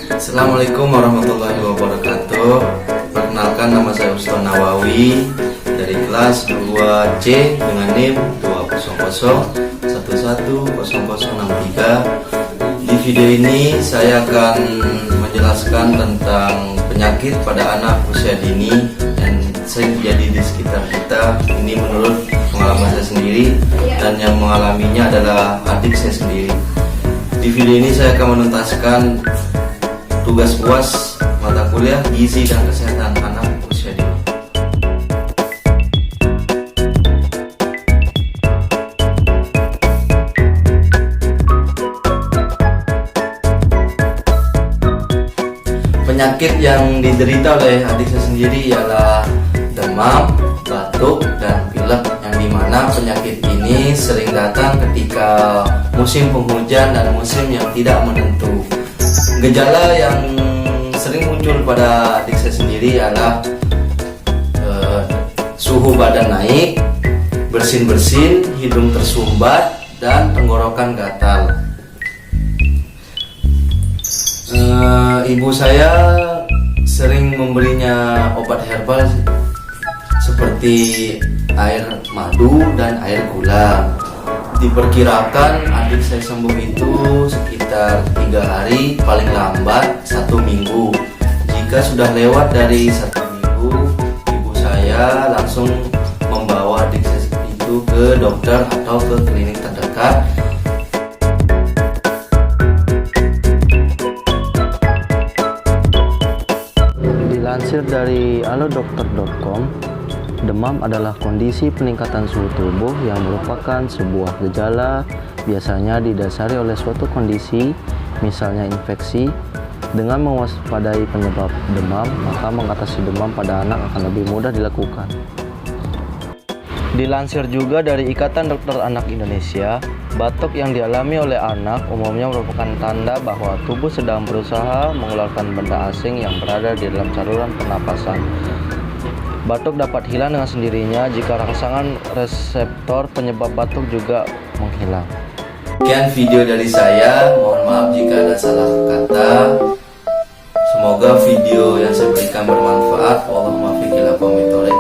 Assalamualaikum warahmatullahi wabarakatuh. Perkenalkan, nama saya Ustaz Nawawi dari kelas 2C dengan NIM 200111063. Di video ini saya akan menjelaskan tentang penyakit pada anak usia dini yang sering terjadi di sekitar kita. Ini menurut pengalaman saya sendiri, dan yang mengalaminya adalah adik saya sendiri. Di video ini saya akan menuntaskan tugas UAS mata kuliah gizi dan kesehatan anak usia dini. Penyakit yang diderita oleh adik saya sendiri ialah demam, batuk, dan pilek, yang dimana penyakit ini sering datang ketika musim penghujan dan musim yang tidak menentu. Gejala yang sering muncul pada adik saya sendiri adalah suhu badan naik, bersin-bersin, hidung tersumbat, dan tenggorokan gatal. Ibu saya sering memberinya obat herbal seperti air madu dan air gula. Diperkirakan adik saya sembuh itu sekitar 3 hari, paling lambat 1 minggu. Jika sudah lewat dari 1 minggu, ibu saya langsung membawa adik saya itu ke dokter atau ke klinik terdekat. Dilansir dari alodokter.com, demam adalah kondisi peningkatan suhu tubuh yang merupakan sebuah gejala biasanya didasari oleh suatu kondisi, misalnya infeksi. Dengan mewaspadai penyebab demam, maka mengatasi demam pada anak akan lebih mudah dilakukan. Dilansir juga dari Ikatan Dokter Anak Indonesia, batuk yang dialami oleh anak umumnya merupakan tanda bahwa tubuh sedang berusaha mengeluarkan benda asing yang berada di dalam saluran pernapasan. Batuk dapat hilang dengan sendirinya jika rangsangan reseptor penyebab batuk juga menghilang. Sekian video dari saya, mohon maaf jika ada salah kata. Semoga video yang saya berikan bermanfaat. Wallahul muwaffiq ila aqwamit thoriq.